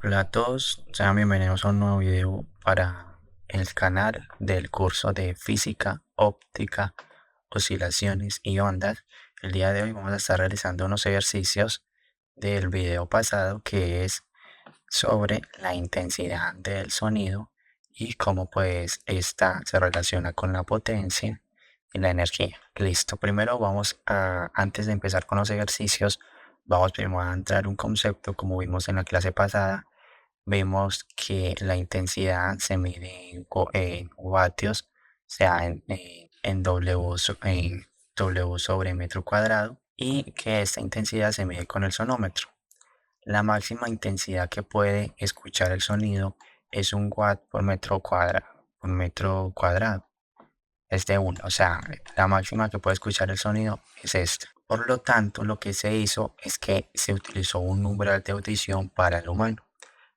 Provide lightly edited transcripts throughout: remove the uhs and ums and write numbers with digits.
Hola a todos, sean bienvenidos a un nuevo video para el canal del curso de Física, Óptica, Oscilaciones y Ondas. El día de hoy vamos a estar realizando unos ejercicios del video pasado que es sobre la intensidad del sonido y cómo pues esta se relaciona con la potencia y la energía. Listo, primero antes de empezar con los ejercicios, vamos primero a entrar un concepto como vimos en la clase pasada. Vemos que la intensidad se mide en vatios, o sea, en W sobre metro cuadrado, y que esta intensidad se mide con el sonómetro. La máxima intensidad que puede escuchar el sonido es 1 watt por metro cuadrado. Es de 1, o sea, la máxima que puede escuchar el sonido es esta. Por lo tanto, lo que se hizo es que se utilizó un umbral de audición para el humano.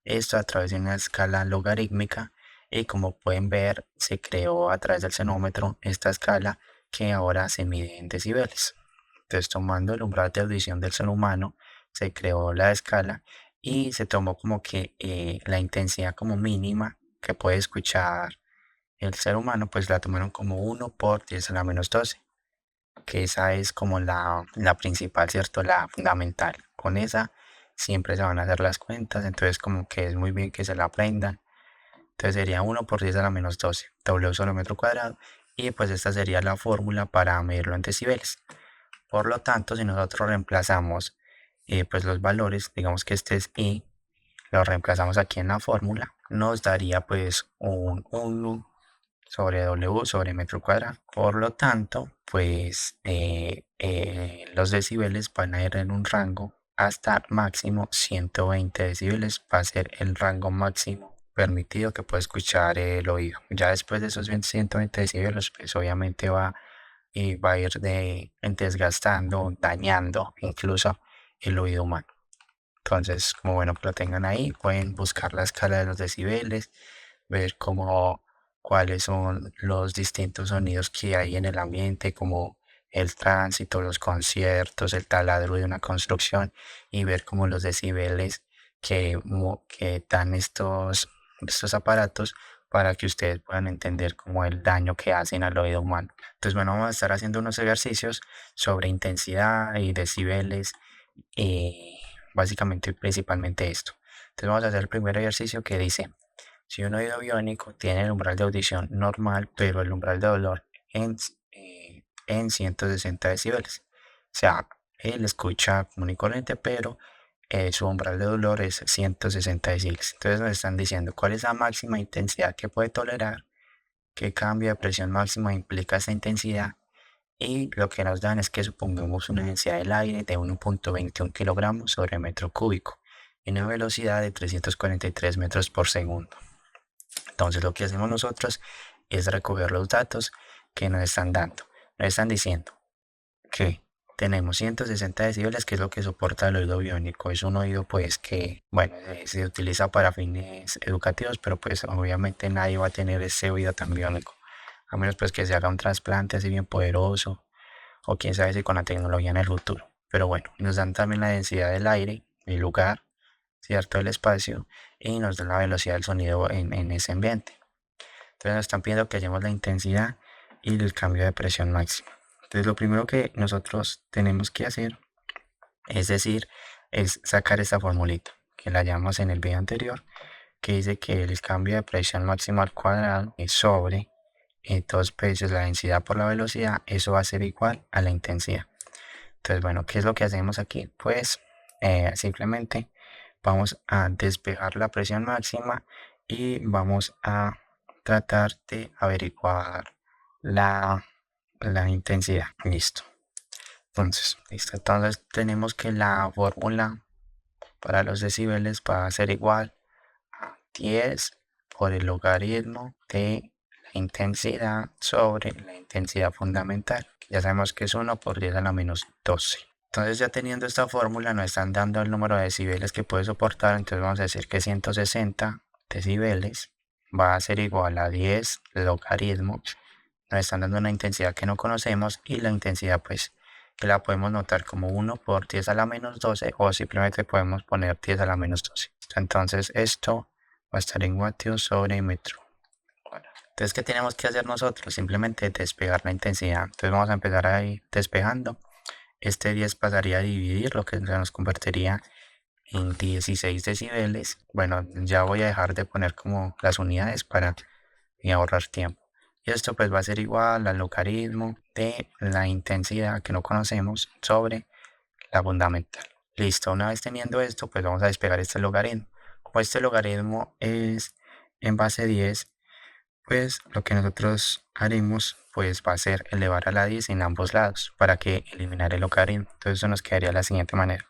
Esto a través de una escala logarítmica, y como pueden ver se creó a través del senómetro esta escala que ahora se mide en decibeles. Entonces, tomando el umbral de audición del ser humano, se creó la escala y se tomó como que la intensidad como mínima que puede escuchar el ser humano, pues la tomaron como 1 por 10 a la menos 12, que esa es como la principal, ¿cierto? La fundamental. Con esa siempre se van a hacer las cuentas, entonces como que es muy bien que se la aprendan. Entonces sería 1 por 10 a la menos 12, W sobre metro cuadrado, y pues esta sería la fórmula para medirlo en decibeles. Por lo tanto, si nosotros reemplazamos pues los valores, digamos que este es I, lo reemplazamos aquí en la fórmula, nos daría pues un 1 sobre W sobre metro cuadrado. Por lo tanto, pues los decibeles van a ir en un rango hasta máximo 120 decibeles, va a ser el rango máximo permitido que puede escuchar el oído. Ya después de esos 120 decibeles, pues obviamente va a ir desgastando, dañando incluso el oído humano. Entonces, como bueno que lo tengan ahí, pueden buscar la escala de los decibeles, ver cuáles son los distintos sonidos que hay en el ambiente, como el tránsito, los conciertos, el taladro de una construcción, y ver como los decibeles que dan estos aparatos para que ustedes puedan entender como el daño que hacen al oído humano. Entonces, bueno, vamos a estar haciendo unos ejercicios sobre intensidad y decibeles, y básicamente principalmente esto. Entonces vamos a hacer el primer ejercicio que dice: si un oído biónico tiene el umbral de audición normal, pero el umbral de dolor en 160 decibeles, o sea, él escucha común y corriente, pero su umbral de dolor es 160 decibeles. Entonces nos están diciendo cuál es la máxima intensidad que puede tolerar, qué cambio de presión máxima implica esta intensidad, y lo que nos dan es que supongamos una densidad del aire de 1.21 kilogramos sobre metro cúbico y una velocidad de 343 metros por segundo. Entonces lo que hacemos nosotros es recoger los datos que nos están dando. Nos están diciendo que tenemos 160 decibeles, que es lo que soporta el oído biónico. Es un oído pues que, bueno, se utiliza para fines educativos, pero pues obviamente nadie va a tener ese oído tan biónico, a menos pues que se haga un trasplante así bien poderoso, o quién sabe si con la tecnología en el futuro. Pero bueno, nos dan también la densidad del aire, el lugar, ¿cierto? El espacio, y nos dan la velocidad del sonido en ese ambiente. Entonces nos están pidiendo que hallemos la intensidad y el cambio de presión máxima. Entonces lo primero que nosotros tenemos que hacer es sacar esta formulita que la llamamos en el video anterior, que dice que el cambio de presión máxima al cuadrado es sobre 2 veces la densidad por la velocidad. Eso va a ser igual a la intensidad. Entonces, bueno, ¿qué es lo que hacemos aquí? Pues simplemente vamos a despejar la presión máxima y vamos a tratar de averiguar la intensidad. Listo. Listo. Entonces tenemos que la fórmula para los decibeles va a ser igual a 10 por el logaritmo de la intensidad sobre la intensidad fundamental, que ya sabemos que es 1 por 10 a la menos 12. Entonces, ya teniendo esta fórmula, nos están dando el número de decibeles que puede soportar. Entonces vamos a decir que 160 decibeles va a ser igual a 10 logaritmo. Nos están dando una intensidad que no conocemos, y la intensidad pues que la podemos notar como 1 por 10 a la menos 12, o simplemente podemos poner 10 a la menos 12. Entonces esto va a estar en vatios sobre metro. Entonces, ¿qué tenemos que hacer nosotros? Simplemente despegar la intensidad. Entonces vamos a empezar ahí despejando. Este 10 pasaría a dividir, lo que se nos convertiría en 16 decibeles. Bueno, ya voy a dejar de poner como las unidades para ahorrar tiempo. Y esto pues va a ser igual al logaritmo de la intensidad que no conocemos sobre la fundamental. Listo, una vez teniendo esto, pues vamos a despegar este logaritmo. Como este logaritmo es en base 10, pues lo que nosotros haremos pues va a ser elevar a la 10 en ambos lados para que eliminar el logaritmo. Entonces eso nos quedaría de la siguiente manera.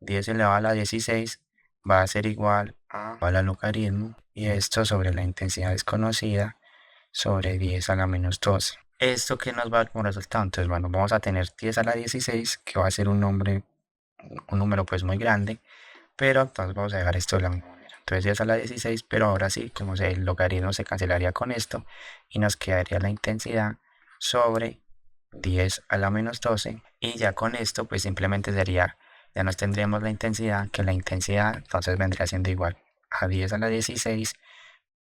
10 elevado a la 16 va a ser igual al logaritmo, y esto sobre la intensidad desconocida sobre 10 a la menos 12. ¿Esto que nos va a dar como resultado? Entonces, bueno, vamos a tener 10 a la 16, que va a ser un número pues muy grande, pero entonces vamos a dejar esto de la misma manera. Entonces 10 a la 16, pero ahora sí, como el logaritmo se cancelaría con esto, y nos quedaría la intensidad sobre 10 a la menos 12, y ya con esto pues simplemente sería, ya nos tendríamos la intensidad, que la intensidad entonces vendría siendo igual a 10 a la 16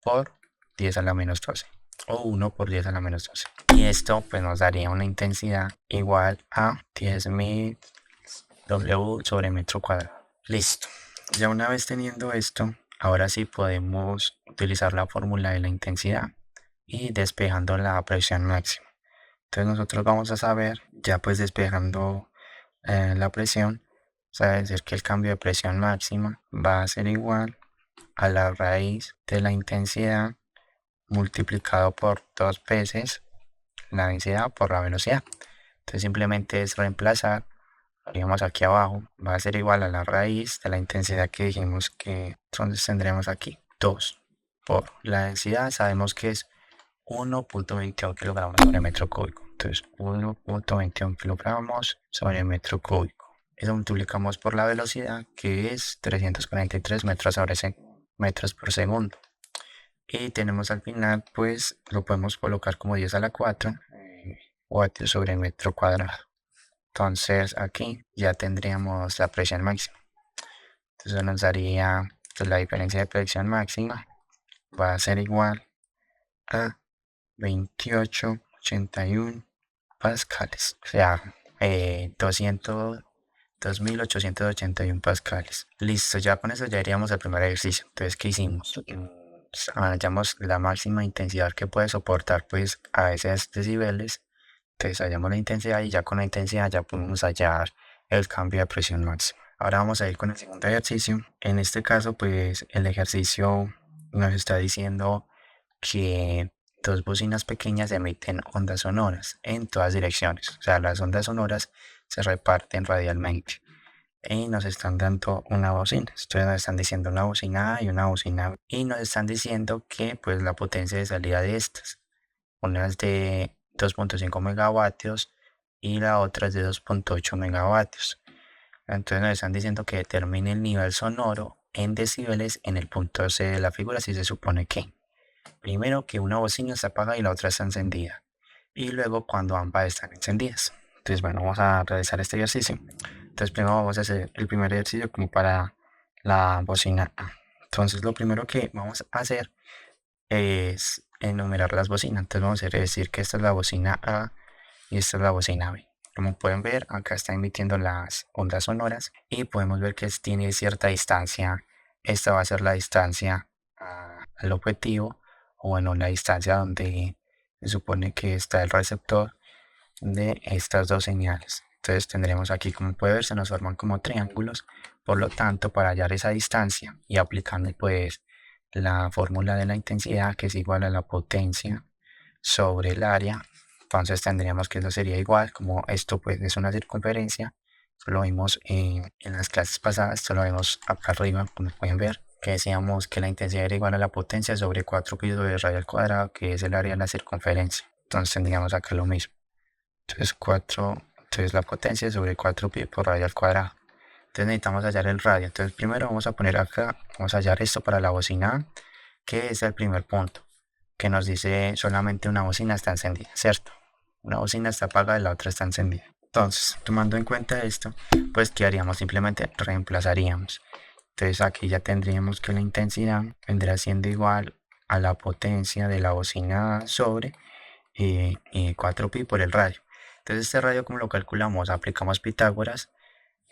por 10 a la menos 12, o 1 por 10 a la menos 12. Y esto pues nos daría una intensidad igual a 10.000 W sobre metro cuadrado. Listo. Ya una vez teniendo esto, ahora sí podemos utilizar la fórmula de la intensidad y despejando la presión máxima. Entonces nosotros vamos a saber, ya pues despejando la presión, o decir que el cambio de presión máxima va a ser igual a la raíz de la intensidad multiplicado por 2 veces la densidad por la velocidad. Entonces simplemente es reemplazar, haríamos aquí abajo, va a ser igual a la raíz de la intensidad que dijimos que entonces tendremos aquí 2 por la densidad, sabemos que es 1.21 kilogramos sobre metro cúbico. Entonces 1.21 kilogramos sobre metro cúbico. Eso multiplicamos por la velocidad, que es 343 metros por segundo. Y tenemos al final, pues lo podemos colocar como 10 a la 4 vatios sobre metro cuadrado. Entonces aquí ya tendríamos la presión máxima. Entonces nos daría, pues, la diferencia de presión máxima va a ser igual a 2881 pascales, o sea, 2881 pascales. Listo, ya con eso ya iríamos al primer ejercicio. Entonces, ¿qué hicimos? Hallamos la máxima intensidad que puede soportar pues a esos decibeles. Entonces hallamos la intensidad, y ya con la intensidad ya podemos hallar el cambio de presión máxima. Ahora vamos a ir con el segundo ejercicio. En este caso pues el ejercicio nos está diciendo que dos bocinas pequeñas emiten ondas sonoras en todas direcciones. O sea, las ondas sonoras se reparten radialmente y nos están dando una bocina. Entonces nos están diciendo una bocina A y una bocina B, y nos están diciendo que pues la potencia de salida de estas, una es de 2.5 megavatios y la otra es de 2.8 megavatios. Entonces nos están diciendo que determine el nivel sonoro en decibeles en el punto C de la figura, si se supone que primero que una bocina se apaga y la otra está encendida, y luego cuando ambas están encendidas. Entonces bueno, vamos a realizar este ejercicio. Entonces primero vamos a hacer el primer ejercicio como para la bocina A. Entonces lo primero que vamos a hacer es enumerar las bocinas. Entonces vamos a decir que esta es la bocina A y esta es la bocina B. Como pueden ver, acá está emitiendo las ondas sonoras y podemos ver que tiene cierta distancia. Esta va a ser la distancia al objetivo, o bueno, la distancia donde se supone que está el receptor de estas dos señales. Entonces tendremos aquí, como puede ver, se nos forman como triángulos. Por lo tanto, para hallar esa distancia y aplicando pues la fórmula de la intensidad, que es igual a la potencia sobre el área, entonces tendríamos que eso sería igual, como esto pues es una circunferencia, esto lo vimos en las clases pasadas, esto lo vemos acá arriba, como pueden ver, que decíamos que la intensidad era igual a la potencia sobre 4 pi de radio al cuadrado, que es el área de la circunferencia. Entonces tendríamos acá lo mismo. Entonces la potencia sobre 4 pi por radio al cuadrado. Entonces necesitamos hallar el radio. Entonces primero vamos a poner acá, vamos a hallar esto para la bocina A, que es el primer punto, que nos dice solamente una bocina está encendida, ¿cierto? Una bocina está apagada y la otra está encendida. Entonces, tomando en cuenta esto, pues ¿qué haríamos? Simplemente reemplazaríamos Entonces aquí ya tendríamos que la intensidad vendrá siendo igual a la potencia de la bocina sobre 4pi por el radio. Entonces este radio, como lo calculamos, aplicamos Pitágoras.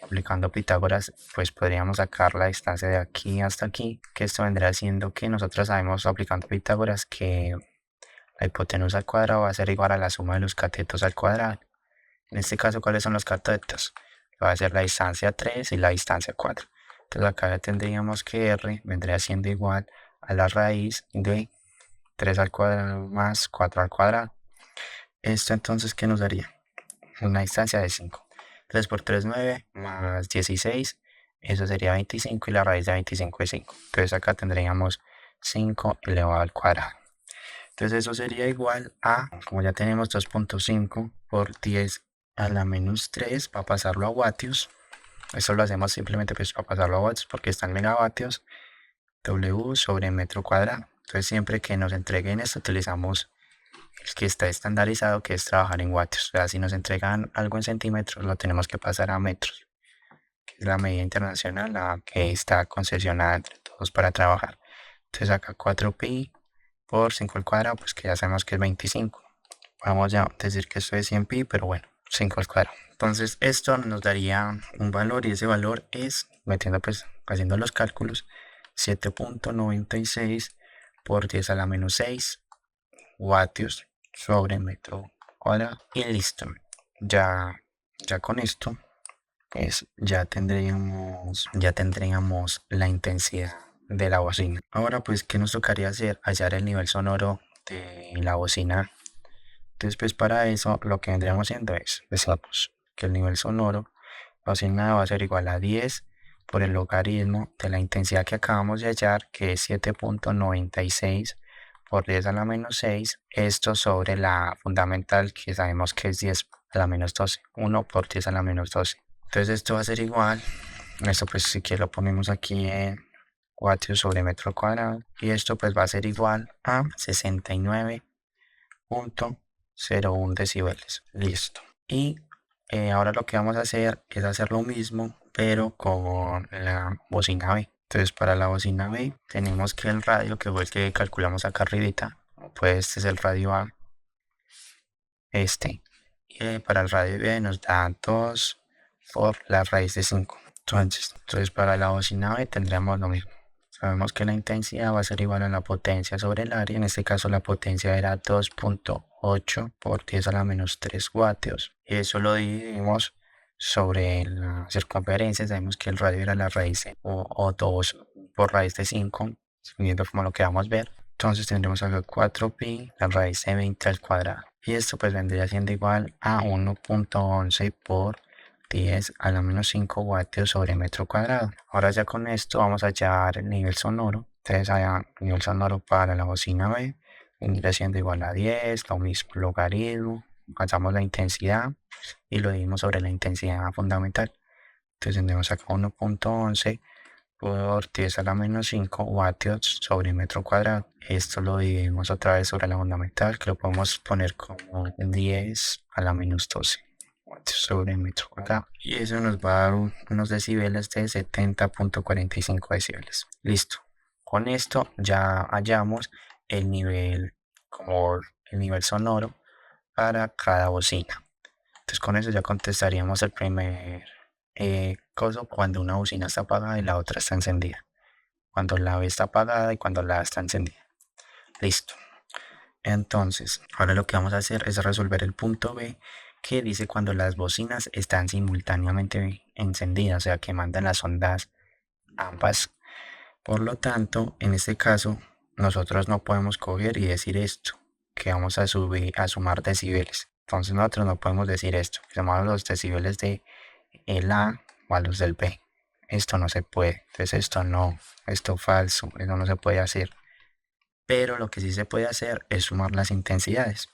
Aplicando Pitágoras, pues podríamos sacar la distancia de aquí hasta aquí, que esto vendrá siendo que nosotros sabemos aplicando Pitágoras que la hipotenusa al cuadrado va a ser igual a la suma de los catetos al cuadrado. En este caso, ¿cuáles son los catetos? Va a ser la distancia 3 y la distancia 4. Entonces acá ya tendríamos que R vendría siendo igual a la raíz de 3 al cuadrado más 4 al cuadrado. Esto entonces, ¿qué nos daría? Una distancia de 5. 3 por 3, 9, más 16, eso sería 25 y la raíz de 25 es 5. Entonces acá tendríamos 5 elevado al cuadrado. Entonces eso sería igual a, como ya tenemos 2.5 por 10 a la menos 3 para pasarlo a vatios. Eso lo hacemos simplemente pues para pasarlo a vatios porque está en megavatios. W sobre metro cuadrado. Entonces siempre que nos entreguen esto utilizamos el que está estandarizado, que es trabajar en vatios. O sea, si nos entregan algo en centímetros lo tenemos que pasar a metros, que es la medida internacional la que está concesionada entre todos para trabajar. Entonces acá 4pi por 5 al cuadrado, pues que ya sabemos que es 25. Vamos a decir que esto es 100pi, pero bueno, 5 al cuadrado. Entonces esto nos daría un valor y ese valor es, metiendo pues, haciendo los cálculos, 7.96 por 10 a la menos 6 vatios sobre metro cuadrado. Y listo. Ya con esto ya tendríamos la intensidad de la bocina. Ahora pues, ¿qué nos tocaría hacer? Hallar el nivel sonoro de la bocina. Entonces pues para eso lo que vendríamos haciendo es, decimos que el nivel sonoro asignado va a ser igual a 10 por el logaritmo de la intensidad que acabamos de hallar, que es 7.96 por 10 a la menos 6, esto sobre la fundamental, que sabemos que es 10 a la menos 12, 1 por 10 a la menos 12. Entonces esto va a ser igual, esto pues si que lo ponemos aquí en vatios sobre metro cuadrado, y esto pues va a ser igual a 69.01 decibeles. Listo. Y ahora lo que vamos a hacer es hacer lo mismo, pero con la bocina B. Entonces para la bocina B tenemos que el radio, que fue el que calculamos acá arribita, pues este es el radio A, y para el radio B nos da 2 por la raíz de 5. Entonces para la bocina B tendremos lo mismo. Sabemos que la intensidad va a ser igual a la potencia sobre el área. En este caso la potencia era 2.8 por 10 a la menos 3 vatios. Y eso lo dividimos sobre la circunferencia. Sabemos que el radio era la raíz o 2 por raíz de 5, viendo como lo que vamos a ver. Entonces tendremos acá 4pi, la raíz de 20 al cuadrado. Y esto pues vendría siendo igual a 1.11 por 10 a la menos 5 vatios sobre metro cuadrado. Ahora ya con esto vamos a hallar el nivel sonoro. Entonces allá el nivel sonoro para la bocina B vendría siendo igual a 10, lo mismo logaritmo, hallamos la intensidad y lo dividimos sobre la intensidad fundamental. Entonces tendremos acá 1.11 por 10 a la menos 5 vatios sobre metro cuadrado. Esto lo dividimos otra vez sobre la fundamental, que lo podemos poner como 10 a la menos 12 sobre metro cuadrado, y eso nos va a dar unos decibeles de 70.45 decibeles. Listo. Con esto ya hallamos el nivel sonoro para cada bocina. Entonces con eso ya contestaríamos el primer coso cuando una bocina está apagada y la otra está encendida. Cuando la B está apagada y cuando la A está encendida. Listo. Entonces, ahora lo que vamos a hacer es resolver el punto B, que dice cuando las bocinas están simultáneamente encendidas, o sea que mandan las ondas ambas. Por lo tanto, en este caso, nosotros no podemos coger y decir esto, que vamos a sumar decibeles. Entonces nosotros no podemos decir esto, que sumamos los decibeles de el A o a los del B. Esto no se puede, entonces esto falso, eso no se puede hacer. Pero lo que sí se puede hacer es sumar las intensidades.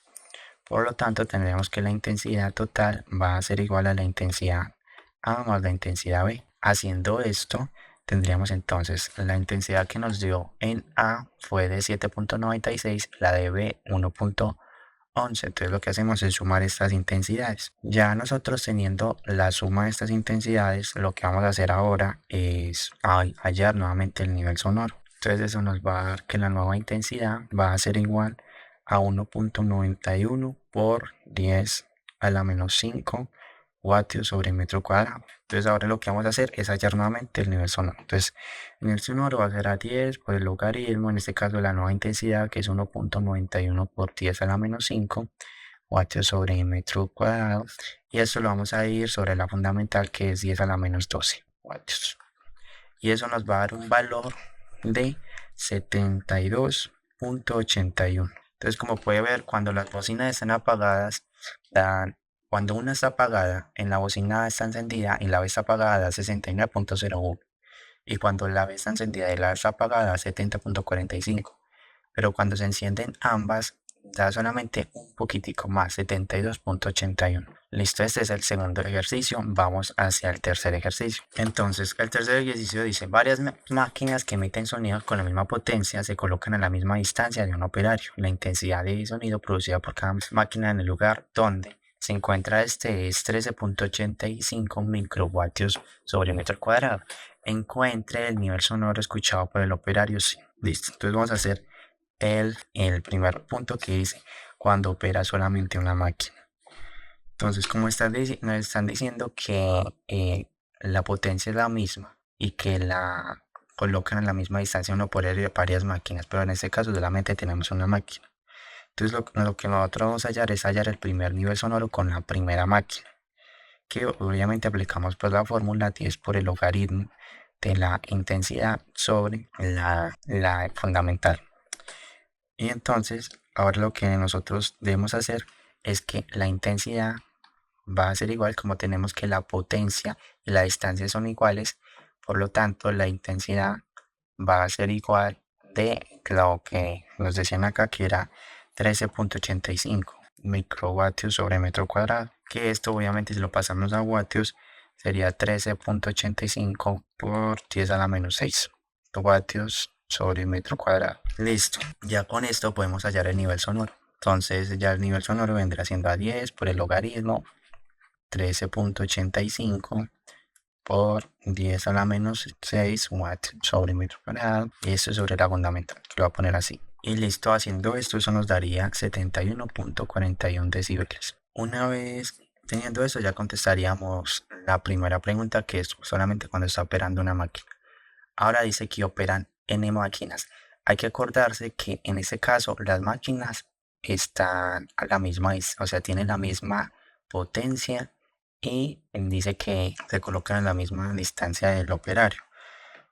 Por lo tanto, tendremos que la intensidad total va a ser igual a la intensidad A más la intensidad B. Haciendo esto, tendríamos entonces la intensidad que nos dio en A fue de 7.96, la de B 11. Entonces lo que hacemos es sumar estas intensidades. Ya nosotros teniendo la suma de estas intensidades, lo que vamos a hacer ahora es hallar nuevamente el nivel sonoro. Entonces eso nos va a dar que la nueva intensidad va a ser igual a 1.91 por 10 a la menos 5 vatios sobre metro cuadrado. Entonces ahora lo que vamos a hacer es hallar nuevamente el nivel sonoro. Entonces el nivel sonoro va a ser a 10 por el logaritmo, en este caso la nueva intensidad, que es 1.91 por 10 a la menos 5 vatios sobre metro cuadrado. Y esto lo vamos a ir sobre la fundamental, que es 10 a la menos 12 vatios. Y eso nos va a dar un valor de 72.81. Entonces, como puede ver, cuando las bocinas están apagadas, cuando una está apagada, en la bocina está encendida y la B está apagada, da 69.01. Y cuando la B está encendida y la A está apagada, 70.45. Pero cuando se encienden ambas, da solamente un poquitico más, 72.81. Listo, este es el segundo ejercicio. Vamos hacia el tercer ejercicio. Entonces, el tercer ejercicio dice: varias máquinas que emiten sonido con la misma potencia se colocan a la misma distancia de un operario. La intensidad de sonido producida por cada máquina en el lugar donde se encuentra este es 13.85 microvatios sobre metro cuadrado. Encuentre el nivel sonoro escuchado por el operario. Sí. Listo, entonces vamos a hacer el primer punto, que dice cuando opera solamente una máquina. Entonces, como nos están diciendo que la potencia es la misma y que la colocan en la misma distancia un operario de varias máquinas, pero en este caso solamente tenemos una máquina. Entonces lo que nosotros vamos a hallar es hallar el primer nivel sonoro con la primera máquina, que obviamente aplicamos pues la fórmula 10 por el logaritmo de la intensidad sobre la fundamental. Y entonces, ahora lo que nosotros debemos hacer es que la intensidad va a ser igual, como tenemos que la potencia y la distancia son iguales, por lo tanto la intensidad va a ser igual de lo que nos decían acá, que era 13.85 microvatios sobre metro cuadrado, que esto obviamente si lo pasamos a vatios sería 13.85 por 10 a la menos 6 vatios sobre metro cuadrado. Listo, ya con esto podemos hallar el nivel sonoro. Entonces ya el nivel sonoro vendrá siendo a 10 por el logaritmo 13.85 por 10 a la menos 6 watts sobre metro cuadrado, y esto es sobre la fundamental, que lo voy a poner así. Y listo, haciendo esto, eso nos daría 71.41 decibeles. Una vez teniendo eso, ya contestaríamos la primera pregunta, que es solamente cuando está operando una máquina. Ahora dice que operan N máquinas. Hay que acordarse que en este caso las máquinas están a la misma, o sea, tienen la misma potencia, y dice que se colocan en la misma distancia del operario.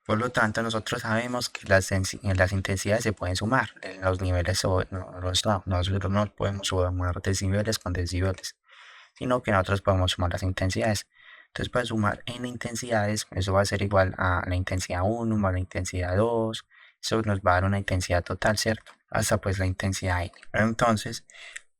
Por lo tanto, nosotros sabemos que las intensidades se pueden sumar. En los niveles nosotros no podemos sumar decibeles con decibeles, sino que nosotros podemos sumar las intensidades. Entonces, para sumar n intensidades, eso va a ser igual a la intensidad 1 más la intensidad 2. Eso nos va a dar una intensidad total, ¿cierto? Hasta pues la intensidad n. Entonces,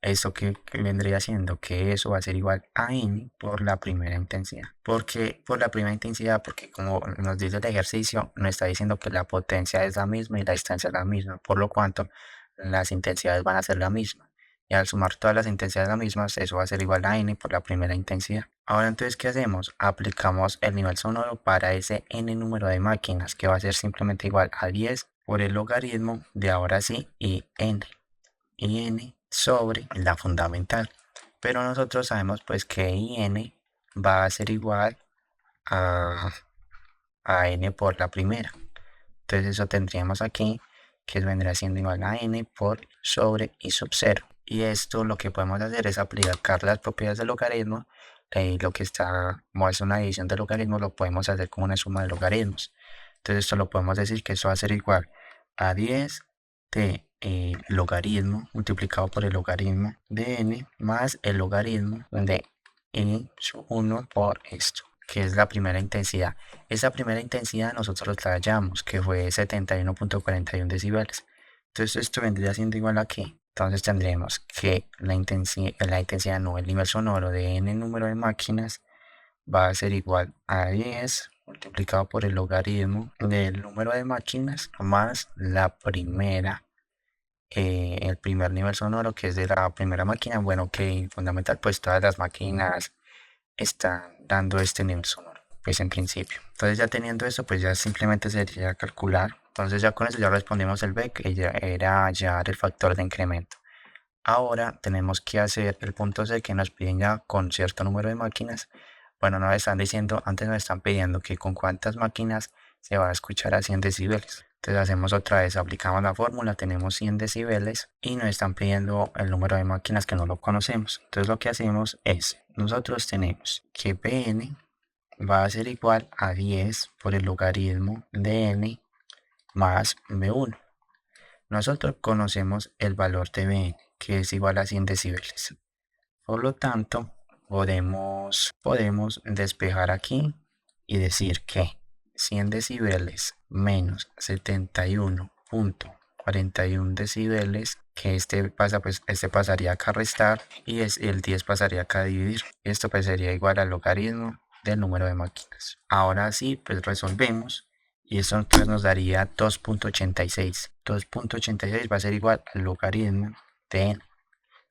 esto que vendría siendo que eso va a ser igual a n por la primera intensidad. ¿Por qué por la primera intensidad? Porque como nos dice el ejercicio, nos está diciendo que la potencia es la misma y la distancia es la misma, por lo cuanto las intensidades van a ser la misma. Y al sumar todas las intensidades las mismas, eso va a ser igual a n por la primera intensidad. Ahora entonces, ¿qué hacemos? Aplicamos el nivel sonoro para ese n número de máquinas, que va a ser simplemente igual a 10 por el logaritmo de ahora sí y n sobre la fundamental. Pero nosotros sabemos pues que n va a ser igual a n por la primera. Entonces eso tendríamos aquí, que vendrá siendo igual a n por sobre y sub 0. Y esto lo que podemos hacer es aplicar las propiedades del logaritmo. Lo que está, como es una división de logaritmos, lo podemos hacer como una suma de logaritmos. Entonces esto lo podemos decir que eso va a ser igual a 10 de logaritmo multiplicado por el logaritmo de n más el logaritmo de n sub 1 por esto, que es la primera intensidad. Esa primera intensidad nosotros la hallamos, que fue 71.41 decibeles. Entonces esto vendría siendo igual a ¿qué? Entonces tendremos que la intensidad no, el nivel sonoro de n número de máquinas va a ser igual a 10 multiplicado por el logaritmo del número de máquinas más la primera el primer nivel sonoro, que es de la primera máquina. Bueno, que fundamental, pues todas las máquinas están dando este nivel sonoro, pues en principio. Entonces ya teniendo esto, pues ya simplemente sería calcular. Entonces ya con eso ya respondimos el B, que ya era hallar el factor de incremento. Ahora tenemos que hacer el punto C, que nos piden ya con cierto número de máquinas. Bueno, nos están diciendo, antes nos están pidiendo que con cuántas máquinas se va a escuchar a 100 decibeles. Entonces hacemos otra vez, aplicamos la fórmula, tenemos 100 decibeles y nos están pidiendo el número de máquinas que no lo conocemos. Entonces lo que hacemos es, nosotros tenemos que Pn va a ser igual a 10 por el logaritmo de n más B1. Nosotros conocemos el valor de Bn, que es igual a 100 decibeles. Por lo tanto, podemos despejar aquí y decir que 100 decibeles menos 71.41 decibeles, que este pasa, pues este pasaría acá a restar y el 10 pasaría acá a dividir. Esto pues sería igual al logaritmo del número de máquinas. Ahora sí, pues resolvemos y esto entonces nos daría 2.86. 2.86 va a ser igual al logaritmo de n.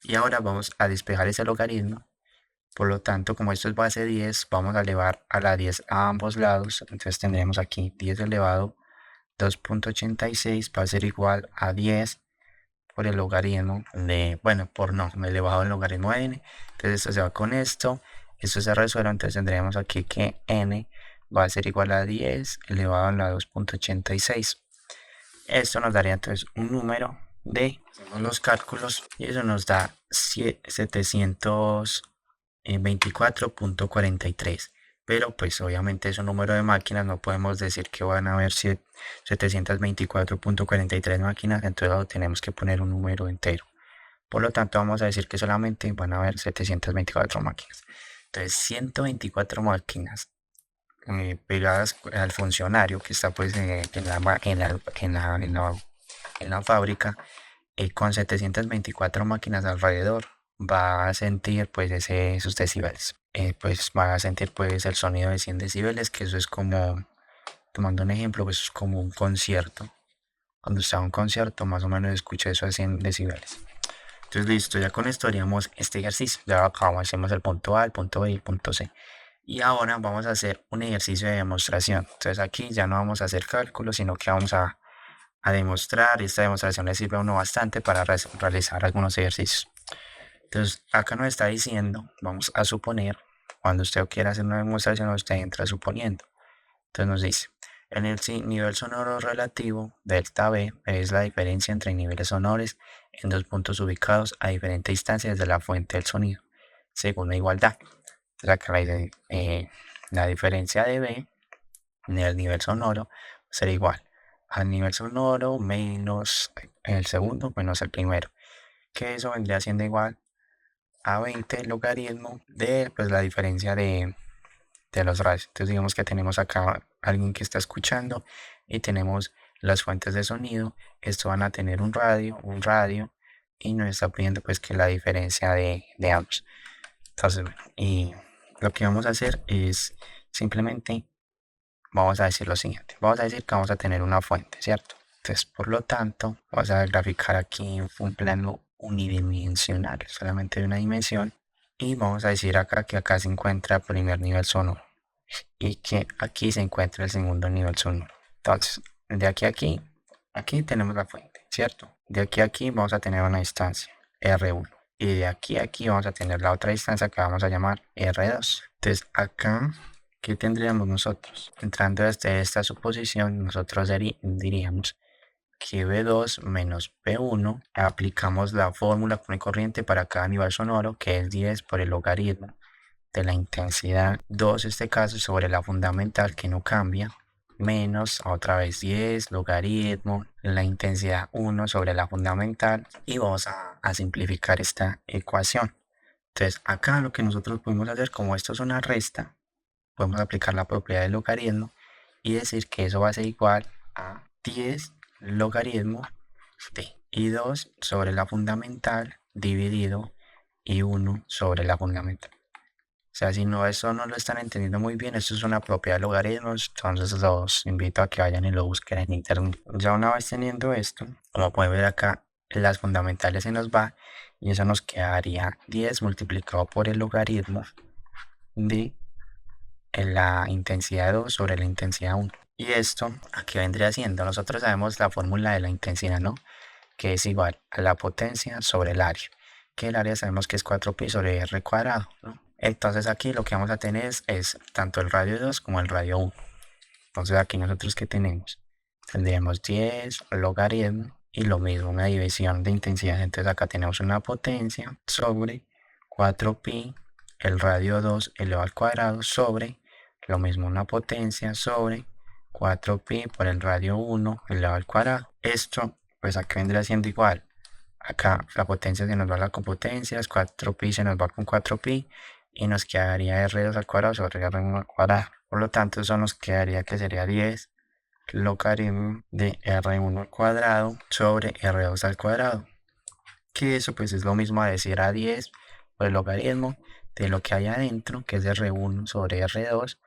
Y ahora vamos a despejar ese logaritmo. Por lo tanto, como esto es base 10, vamos a elevar a la 10 a ambos lados. Entonces tendremos aquí 10 elevado 2.86 va a ser igual a 10 por el logaritmo de, bueno, por no, elevado al logaritmo de n. Entonces esto se va con esto se resuelve. Entonces tendremos aquí que n va a ser igual a 10 elevado a la 2.86. Esto nos daría entonces un número de, hacemos los cálculos y eso nos da 724.43. Pero pues obviamente es un número de máquinas, no podemos decir que van a haber 724.43 máquinas, entonces tenemos que poner un número entero. Por lo tanto vamos a decir que solamente van a haber 724 máquinas. Entonces 124 máquinas pegadas al funcionario que está pues en la fábrica, con 724 máquinas alrededor, va a sentir pues esos decibeles. Pues va a sentir pues el sonido de 100 decibeles, que eso es como, tomando un ejemplo, pues es como un concierto. Cuando está un concierto, más o menos escucha eso a 100 decibeles. Entonces listo, ya con esto haríamos este ejercicio. Ya acabamos, hacemos el punto A, el punto B y el punto C. Y ahora vamos a hacer un ejercicio de demostración. Entonces aquí ya no vamos a hacer cálculos, sino que vamos a demostrar. Esta demostración le sirve a uno bastante para realizar algunos ejercicios. Entonces acá nos está diciendo, vamos a suponer, cuando usted quiera hacer una demostración, usted entra suponiendo. Entonces nos dice, en el nivel sonoro relativo, delta B, es la diferencia entre niveles sonoros en dos puntos ubicados a diferentes distancias de la fuente del sonido, según la igualdad. Entonces acá la diferencia de B en el nivel sonoro será igual al nivel sonoro menos el segundo menos el primero, que eso vendría siendo igual a 20 logaritmo de pues la diferencia de los radios. Entonces digamos que tenemos acá alguien que está escuchando y tenemos las fuentes de sonido. Esto van a tener un radio y nos está pidiendo pues que la diferencia de ambos. Entonces y lo que vamos a hacer es simplemente vamos a decir lo siguiente. Vamos a decir que vamos a tener una fuente, ¿cierto? Entonces por lo tanto vamos a graficar aquí un plano unidimensional, solamente de una dimensión. Y vamos a decir acá que acá se encuentra el primer nivel sonoro y que aquí se encuentra el segundo nivel sonoro. Entonces, de aquí a aquí tenemos la fuente, ¿cierto? De aquí a aquí vamos a tener una distancia, R1. Y de aquí a aquí vamos a tener la otra distancia que vamos a llamar R2. Entonces, acá, ¿qué tendríamos nosotros? Entrando desde esta suposición, nosotros diríamos que B2 menos B1, aplicamos la fórmula común y corriente para cada nivel sonoro, que es 10 por el logaritmo de la intensidad 2, este caso, sobre la fundamental, que no cambia, menos otra vez 10 logaritmo la intensidad 1 sobre la fundamental, y vamos a simplificar esta ecuación. Entonces acá lo que nosotros podemos hacer, como esto es una resta, podemos aplicar la propiedad del logaritmo y decir que eso va a ser igual a 10 logaritmo de I2 sobre la fundamental dividido I1 sobre la fundamental. O sea, si no, eso no lo están entendiendo muy bien, esto es una propiedad de logaritmos, entonces los invito a que vayan y lo busquen en internet. Ya una vez teniendo esto, como pueden ver acá, las fundamentales se nos va y eso nos quedaría 10 multiplicado por el logaritmo de la intensidad 2 sobre la intensidad 1. Y esto, ¿a qué vendría siendo? Nosotros sabemos la fórmula de la intensidad, ¿no? Que es igual a la potencia sobre el área. Que el área sabemos que es 4pi sobre r cuadrado, ¿no? Entonces aquí lo que vamos a tener es tanto el radio 2 como el radio 1. Entonces aquí nosotros que tenemos, tendríamos 10 logaritmo y lo mismo, una división de intensidad. Entonces acá tenemos una potencia sobre 4pi el radio 2 elevado al cuadrado sobre lo mismo, una potencia sobre 4pi por el radio 1 elevado al cuadrado. Esto pues acá vendría siendo igual. Acá la potencia se nos va a la competencia, 4pi se nos va con 4pi y nos quedaría r2 al cuadrado sobre r1 al cuadrado. Por lo tanto, eso nos quedaría que sería 10 logaritmo de r1 al cuadrado sobre r2 al cuadrado. Que eso pues es lo mismo a decir a 10 por el logaritmo de lo que hay adentro, que es r1 sobre r2,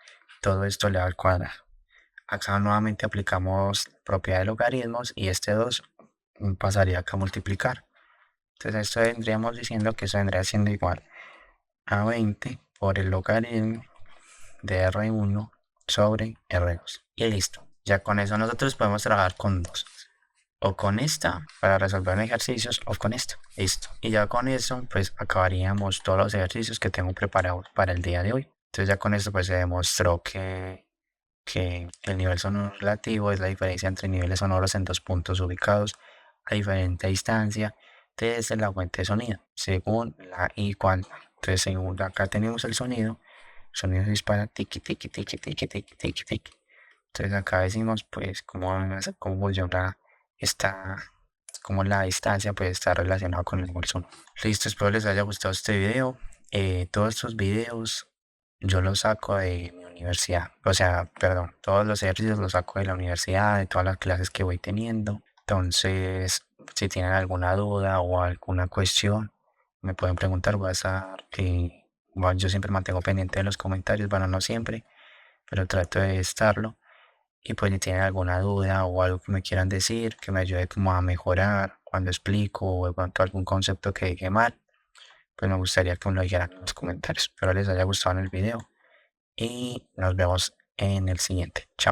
todo esto elevado al cuadrado. Acá nuevamente aplicamos propiedad de logaritmos y este 2 pasaría acá a multiplicar. Entonces esto vendríamos diciendo que eso vendría siendo igual a 20 por el logaritmo de R1 sobre R2. Y listo. Ya con eso nosotros podemos trabajar con dos. O con esta para resolver ejercicios o con esta. Listo. Y ya con eso pues acabaríamos todos los ejercicios que tengo preparados para el día de hoy. Entonces ya con esto pues se demostró que el nivel sonoro relativo es la diferencia entre niveles sonoros en dos puntos ubicados a diferente distancia desde la fuente de sonido, según la igual. Entonces, según acá tenemos el sonido se dispara tiki tiki tiki tiki tiki tiki tiki. Entonces acá decimos pues cómo funciona esta, cómo la distancia pues está relacionada con el nivel sonoro. Listo, espero les haya gustado este video. Todos estos videos yo los saco de mi universidad, o sea, perdón, todos los ejercicios los saco de la universidad, de todas las clases que voy teniendo. Entonces, si tienen alguna duda o alguna cuestión, me pueden preguntar. Voy a estar, bueno, yo siempre mantengo pendiente de los comentarios, bueno, no siempre, pero trato de estarlo. Y pues si tienen alguna duda o algo que me quieran decir, que me ayude como a mejorar cuando explico o de pronto algún concepto que dije mal, pues me gustaría que me lo dijeran en los comentarios. Espero les haya gustado en el video y nos vemos en el siguiente. Chao.